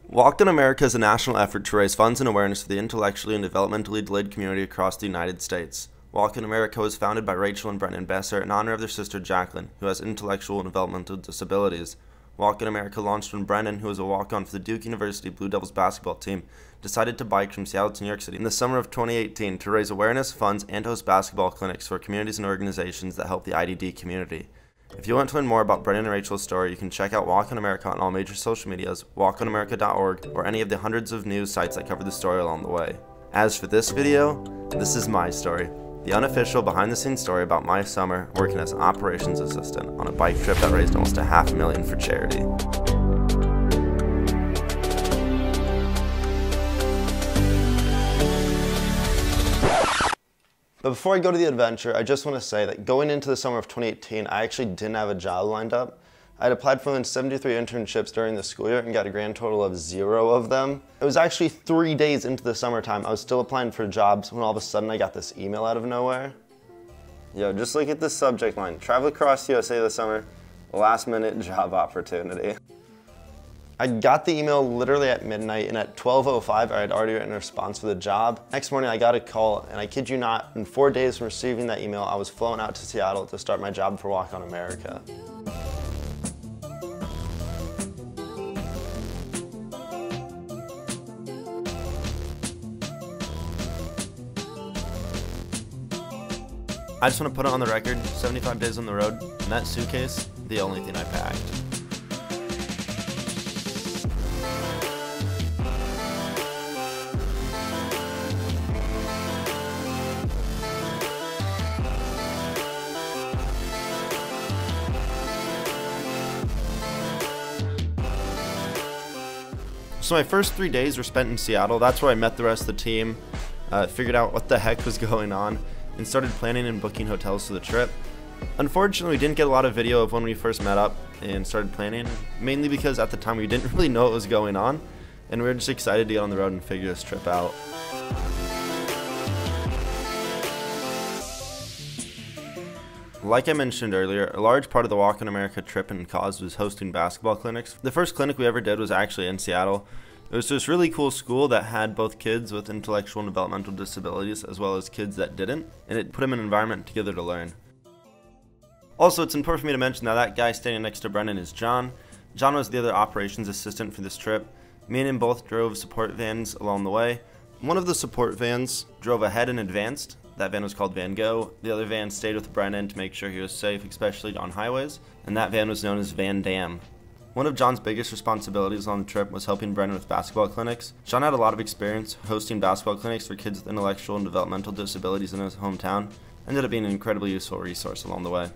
Walk in America is a national effort to raise funds and awareness for the intellectually and developmentally delayed community across the United States. Walk in America was founded by Rachel and Brennan Besser in honor of their sister Jacqueline, who has intellectual and developmental disabilities. Walk in America launched when Brennan, who was a walk-on for the Duke University Blue Devils basketball team, decided to bike from Seattle to New York City in the summer of 2018 to raise awareness, funds, and host basketball clinics for communities and organizations that help the IDD community. If you want to learn more about Brennan and Rachel's story, you can check out Walk in America on all major social medias, walkonamerica.org, or any of the hundreds of news sites that cover the story along the way. As for this video, this is my story, the unofficial behind-the-scenes story about my summer working as an operations assistant on a bike trip that raised almost $500,000 for charity. But before I go to the adventure, I just want to say that going into the summer of 2018, I actually didn't have a job lined up. I had applied for 73 internships during the school year and got a grand total of 0 of them. It was actually 3 days into the summertime. I was still applying for jobs when all of a sudden I got this email out of nowhere. Yo, just look at this subject line. Travel across USA this summer, last minute job opportunity. I got the email literally at midnight, and at 12:05 I had already written a response for the job. Next morning I got a call, and I kid you not, in 4 days from receiving that email, I was flown out to Seattle to start my job for Walk on America. I just want to put it on the record, 75 days on the road, and that suitcase, the only thing I packed. So my first 3 days were spent in Seattle. That's where I met the rest of the team, figured out what the heck was going on, and started planning and booking hotels for the trip. Unfortunately, we didn't get a lot of video of when we first met up and started planning, mainly because at the time we didn't really know what was going on, and we were just excited to get on the road and figure this trip out. Like I mentioned earlier, a large part of the Walk in America trip and cause was hosting basketball clinics. The first clinic we ever did was actually in Seattle. It was this really cool school that had both kids with intellectual and developmental disabilities as well as kids that didn't, and it put them in an environment together to learn. Also, it's important for me to mention that guy standing next to Brennan is John. John was the other operations assistant for this trip. Me and him both drove support vans along the way. One of the support vans drove ahead and advanced. That van was called Van Go. The other van stayed with Brennan to make sure he was safe, especially on highways, and that van was known as Van Dam. One of John's biggest responsibilities on the trip was helping Brennan with basketball clinics. John had a lot of experience hosting basketball clinics for kids with intellectual and developmental disabilities in his hometown. Ended up being an incredibly useful resource along the way.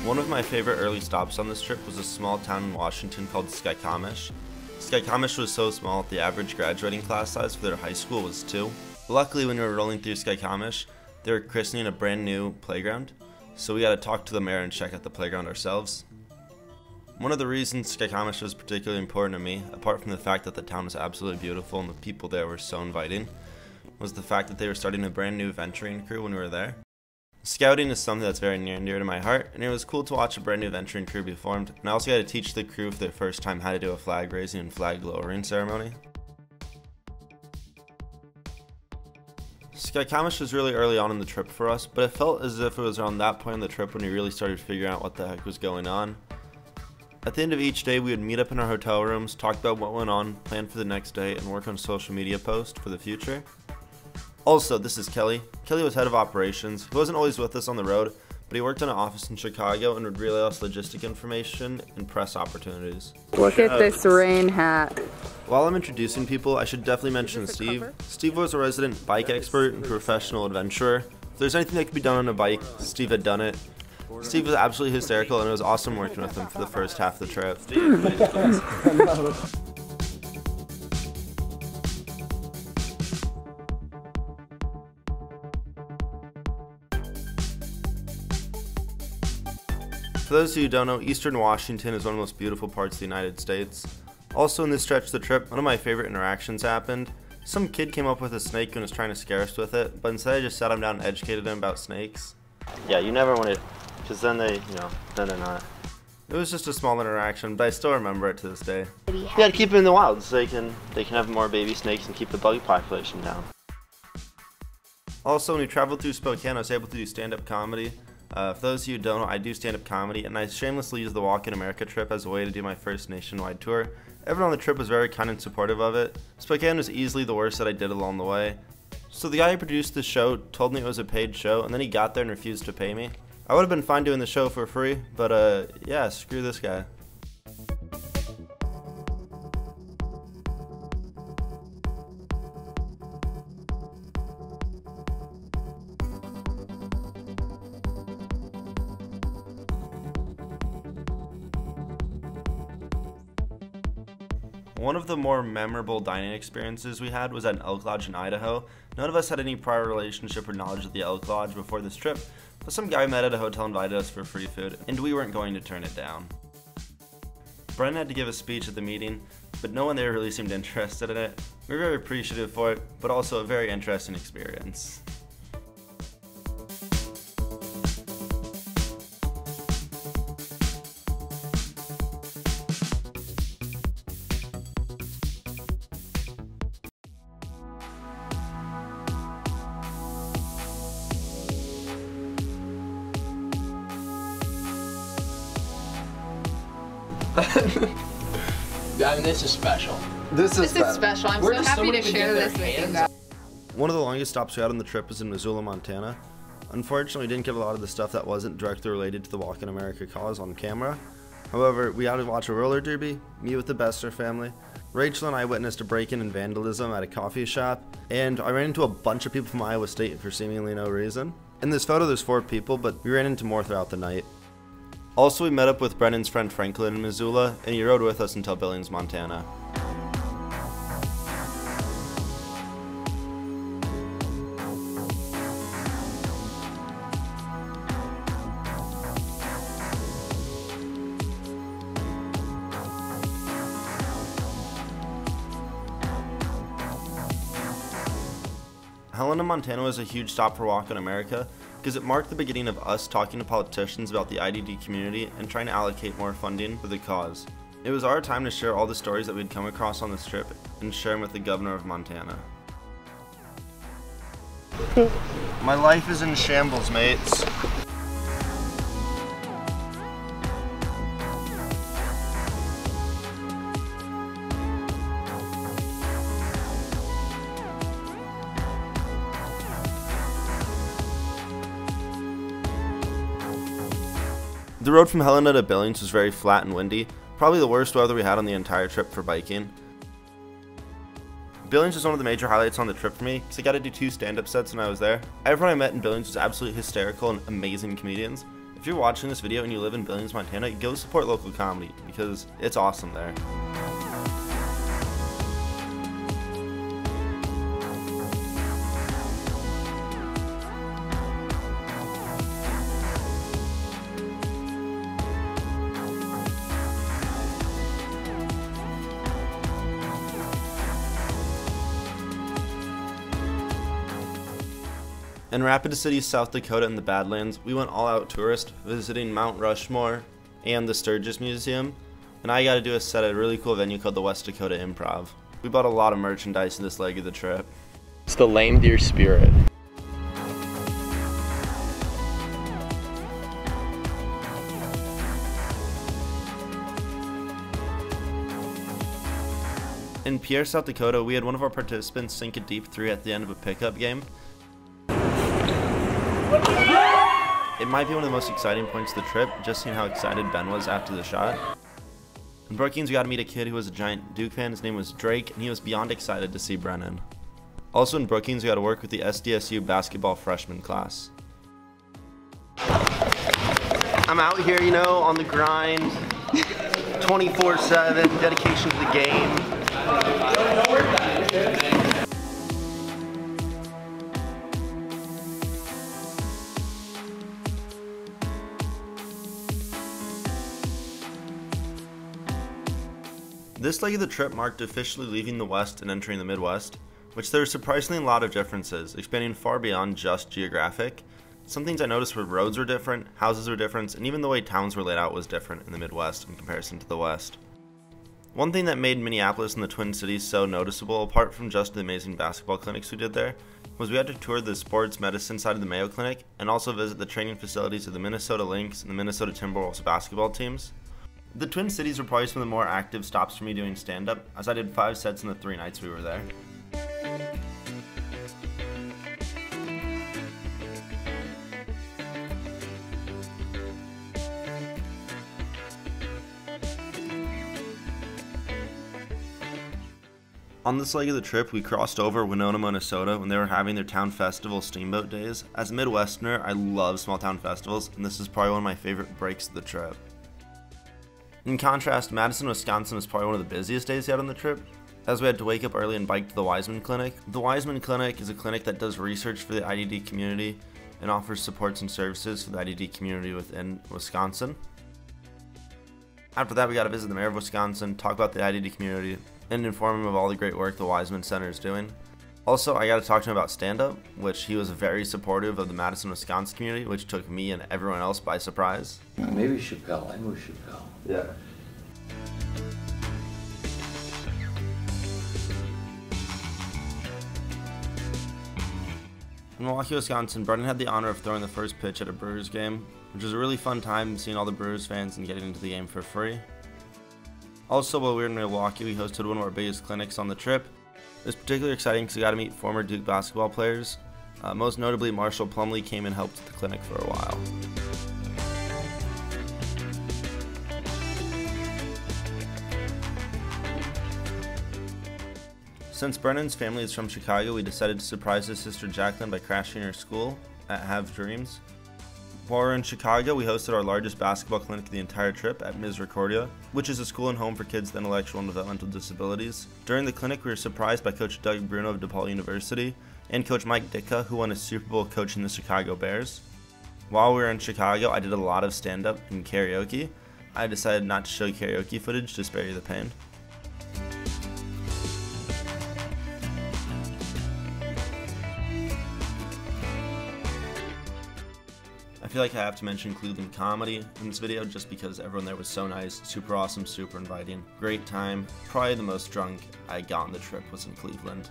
One of my favorite early stops on this trip was a small town in Washington called Skycomish. Skycomish was so small that the average graduating class size for their high school was 2. Luckily, when we were rolling through Skycomish, they were christening a brand new playground, so we got to talk to the mayor and check out the playground ourselves. One of the reasons Skycomish was particularly important to me, apart from the fact that the town was absolutely beautiful and the people there were so inviting, was the fact that they were starting a brand new venturing crew when we were there. Scouting is something that's very near and dear to my heart, and it was cool to watch a brand new venturing crew be formed, and I also got to teach the crew for their first time how to do a flag raising and flag lowering ceremony. Skycomish was really early on in the trip for us, but it felt as if it was around that point in the trip when we really started figuring out what the heck was going on. At the end of each day, we would meet up in our hotel rooms, talk about what went on, plan for the next day, and work on social media posts for the future. Also, this is Kelly. Kelly was head of operations. He wasn't always with us on the road, but he worked in an office in Chicago and would relay us logistic information and press opportunities. Look at this rain hat. While I'm introducing people, I should definitely mention Steve. Steve was a resident bike expert and professional adventurer. If there's anything that could be done on a bike, Steve had done it. Steve was absolutely hysterical, and it was awesome working with him for the first half of the trip. For those of you who don't know, Eastern Washington is one of the most beautiful parts of the United States. Also in this stretch of the trip, one of my favorite interactions happened. Some kid came up with a snake and was trying to scare us with it, but instead I just sat him down and educated him about snakes. Yeah, you never want to, because then then they're not. It was just a small interaction, but I still remember it to this day. Yeah, to keep it in the wild so they can have more baby snakes and keep the bug population down. Also, when we traveled through Spokane, I was able to do stand-up comedy. For those of you who don't know, I do stand-up comedy, and I shamelessly used the Walk in America trip as a way to do my first nationwide tour. Everyone on the trip was very kind and supportive of it. Spokane was easily the worst that I did along the way. So the guy who produced the show told me it was a paid show, and then he got there and refused to pay me. I would have been fine doing the show for free, but yeah, screw this guy. One of the more memorable dining experiences we had was at an elk lodge in Idaho. None of us had any prior relationship or knowledge of the elk lodge before this trip, but some guy we met at a hotel invited us for free food, and we weren't going to turn it down. Brennan had to give a speech at the meeting, but no one there really seemed interested in it. We were very appreciative for it, but also a very interesting experience. I mean, this is special. This is special. I'm so happy to share this with you guys. One of the longest stops we had on the trip was in Missoula, Montana. Unfortunately, we didn't get a lot of the stuff that wasn't directly related to the Walk in America cause on camera. However, we got to watch a roller derby, meet with the Bester family. Rachel and I witnessed a break-in and vandalism at a coffee shop, and I ran into a bunch of people from Iowa State for seemingly no reason. In this photo, there's 4 people, but we ran into more throughout the night. Also, we met up with Brennan's friend Franklin in Missoula, and he rode with us until Billings, Montana. Helena, Montana was a huge stop for Walk in America because it marked the beginning of us talking to politicians about the IDD community and trying to allocate more funding for the cause. It was our time to share all the stories that we'd come across on this trip and share them with the governor of Montana. My life is in shambles, mates. The road from Helena to Billings was very flat and windy, probably the worst weather we had on the entire trip for biking. Billings was one of the major highlights on the trip for me because I got to do 2 stand-up sets when I was there. Everyone I met in Billings was absolutely hysterical and amazing comedians. If you're watching this video and you live in Billings, Montana, go support local comedy because it's awesome there. In Rapid City, South Dakota in the Badlands, we went all-out tourist, visiting Mount Rushmore and the Sturgis Museum, and I got to do a set at a really cool venue called the West Dakota Improv. We bought a lot of merchandise in this leg of the trip. It's the lame deer spirit. In Pierre, South Dakota, we had one of our participants sink a deep 3 at the end of a pickup game. It might be one of the most exciting points of the trip, just seeing how excited Ben was after the shot. In Brookings, we got to meet a kid who was a giant Duke fan. His name was Drake, and he was beyond excited to see Brennan. Also in Brookings, we got to work with the SDSU basketball freshman class. I'm out here, you know, on the grind, 24/7, dedication to the game. This leg of the trip marked officially leaving the West and entering the Midwest, which there were surprisingly a lot of differences, expanding far beyond just geographic. Some things I noticed were roads were different, houses were different, and even the way towns were laid out was different in the Midwest in comparison to the West. One thing that made Minneapolis and the Twin Cities so noticeable, apart from just the amazing basketball clinics we did there, was we had to tour the sports medicine side of the Mayo Clinic and also visit the training facilities of the Minnesota Lynx and the Minnesota Timberwolves basketball teams. The Twin Cities were probably some of the more active stops for me doing stand-up, as I did 5 sets in the 3 nights we were there. On this leg of the trip, we crossed over Winona, Minnesota when they were having their town festival Steamboat Days. As a Midwesterner, I love small town festivals, and this is probably one of my favorite breaks of the trip. In contrast, Madison, Wisconsin was probably one of the busiest days yet on the trip, as we had to wake up early and bike to the Wiseman Clinic. The Wiseman Clinic is a clinic that does research for the IDD community and offers supports and services for the IDD community within Wisconsin. After that, we got to visit the mayor of Wisconsin, talk about the IDD community, and inform him of all the great work the Wiseman Center is doing. Also, I got to talk to him about stand-up, which he was very supportive of the Madison, Wisconsin community, which took me and everyone else by surprise. Maybe Chappelle. I know Chappelle. Yeah. In Milwaukee, Wisconsin, Brennan had the honor of throwing the first pitch at a Brewers game, which was a really fun time seeing all the Brewers fans and getting into the game for free. Also, while we were in Milwaukee, we hosted one of our biggest clinics on the trip. It was particularly exciting because we got to meet former Duke basketball players. Most notably, Marshall Plumlee came and helped at the clinic for a while. Since Brennan's family is from Chicago, we decided to surprise his sister Jacqueline by crashing her school at Have Dreams. While we were in Chicago, we hosted our largest basketball clinic the entire trip at Misericordia, which is a school and home for kids with intellectual and developmental disabilities. During the clinic, we were surprised by Coach Doug Bruno of DePaul University and Coach Mike Ditka, who won a Super Bowl coaching the Chicago Bears. While we were in Chicago, I did a lot of stand-up and karaoke. I decided not to show karaoke footage to spare you the pain. I feel like I have to mention Cleveland comedy in this video just because everyone there was so nice, super awesome, super inviting. Great time. Probably the most drunk I got on the trip was in Cleveland.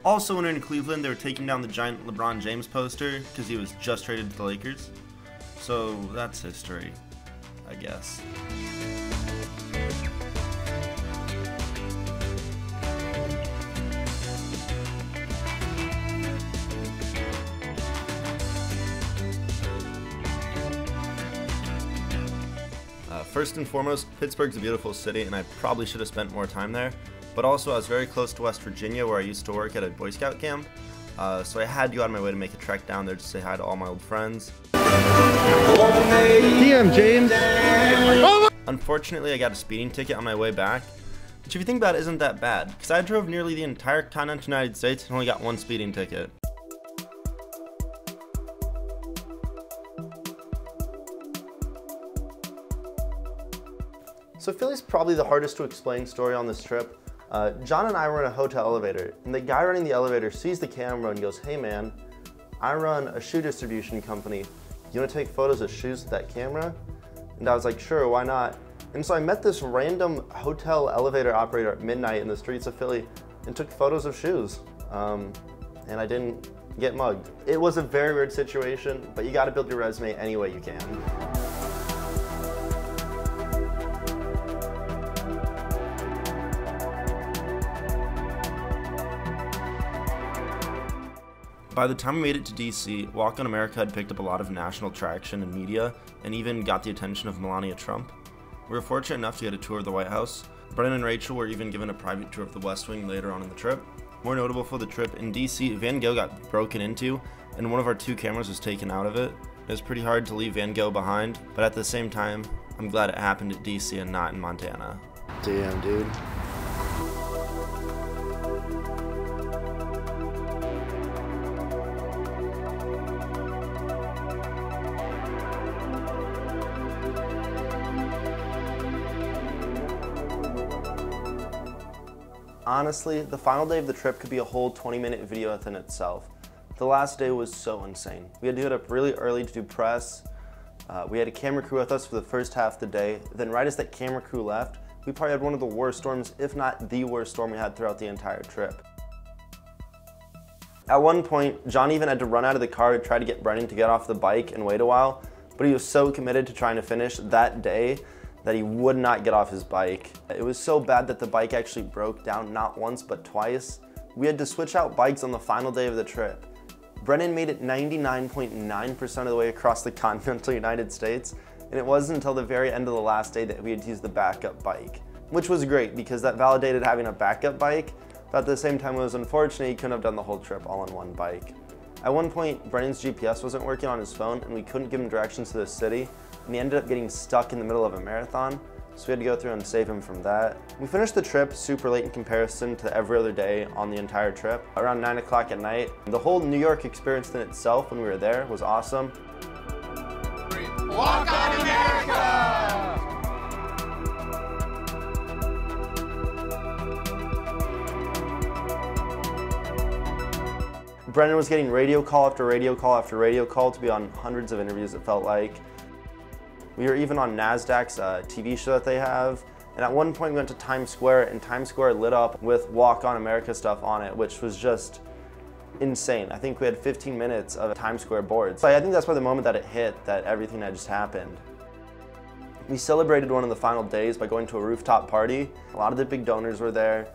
Also, when we were in Cleveland, they were taking down the giant LeBron James poster because he was just traded to the Lakers. So that's history, I guess. First and foremost, Pittsburgh's a beautiful city and I probably should have spent more time there, but also I was very close to West Virginia where I used to work at a Boy Scout camp, so I had to go out of my way to make a trek down there to say hi to all my old friends. DM James! Unfortunately, I got a speeding ticket on my way back, which if you think about it isn't that bad, because I drove nearly the entire continental United States and only got 1 speeding ticket. So Philly's probably the hardest to explain story on this trip. John and I were in a hotel elevator, and the guy running the elevator sees the camera and goes, "Hey man, I run a shoe distribution company. You wanna take photos of shoes with that camera?" And I was like, "Sure, why not?" And so I met this random hotel elevator operator at midnight in the streets of Philly and took photos of shoes. And I didn't get mugged. It was a very weird situation, but you gotta build your resume any way you can. By the time we made it to DC, Walk on America had picked up a lot of national traction in media and even got the attention of Melania Trump. We were fortunate enough to get a tour of the White House. Brennan and Rachel were even given a private tour of the West Wing later on in the trip. More notable for the trip, in DC, Van Gogh got broken into and one of our 2 cameras was taken out of it. It was pretty hard to leave Van Gogh behind, but at the same time, I'm glad it happened at DC and not in Montana. Damn, dude. Honestly, the final day of the trip could be a whole 20-minute video within itself. The last day was so insane. We had to get up really early to do press. We had a camera crew with us for the first half of the day. Then right as that camera crew left, we probably had one of the worst storms, if not the worst storm we had throughout the entire trip. At one point, John even had to run out of the car to try to get Brennan to get off the bike and wait a while, but he was so committed to trying to finish that day that he would not get off his bike. It was so bad that the bike actually broke down not once but twice. We had to switch out bikes on the final day of the trip. Brennan made it 99.9% of the way across the continental United States, and it wasn't until the very end of the last day that we had to use the backup bike, which was great because that validated having a backup bike, but at the same time it was unfortunate he couldn't have done the whole trip all on one bike. At one point, Brennan's GPS wasn't working on his phone and we couldn't give him directions to the city, and he ended up getting stuck in the middle of a marathon, so we had to go through and save him from that. We finished the trip super late in comparison to every other day on the entire trip, around 9 o'clock at night. The whole New York experience in itself when we were there was awesome. Walk on America! Brennan was getting radio call after radio call after radio call to be on hundreds of interviews, it felt like. We were even on NASDAQ's TV show that they have. And at one point we went to Times Square and Times Square lit up with Walk on America stuff on it, which was just insane. I think we had 15 minutes of Times Square boards. So I think that's why the moment that it hit, that everything had just happened. We celebrated one of the final days by going to a rooftop party. A lot of the big donors were there.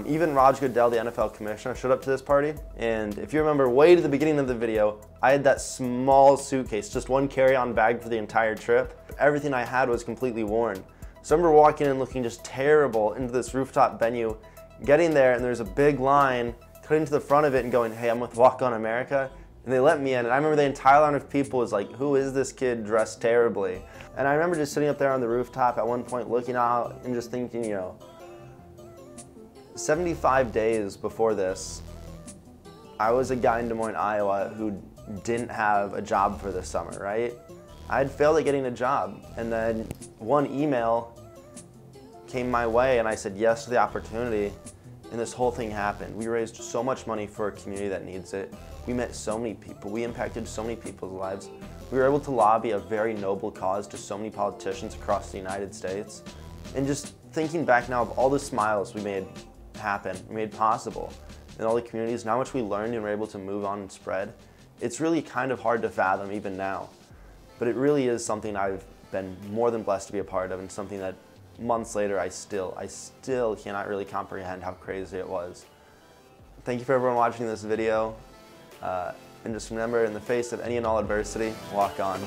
Even Raj Goodell, the NFL commissioner, showed up to this party. And if you remember way to the beginning of the video, I had that small suitcase, just one carry-on bag for the entire trip. Everything I had was completely worn. So I remember walking in looking just terrible into this rooftop venue, getting there and there's a big line, cutting to the front of it and going, hey, I'm with Walk on America. And they let me in, and I remember the entire line of people was like, who is this kid dressed terribly? And I remember just sitting up there on the rooftop at one point looking out and just thinking, you know, 75 days before this, I was a guy in Des Moines, Iowa who didn't have a job for this summer, right? I had failed at getting a job, and then one email came my way and I said yes to the opportunity, and this whole thing happened. We raised so much money for a community that needs it. We met so many people. We impacted so many people's lives. We were able to lobby a very noble cause to so many politicians across the United States. And just thinking back now of all the smiles we made happen, we made possible, and all the communities, and how much we learned and were able to move on and spread, it's really kind of hard to fathom even now. But it really is something I've been more than blessed to be a part of, and something that months later I still cannot really comprehend how crazy it was. Thank you for everyone watching this video, and just remember, in the face of any and all adversity, walk on.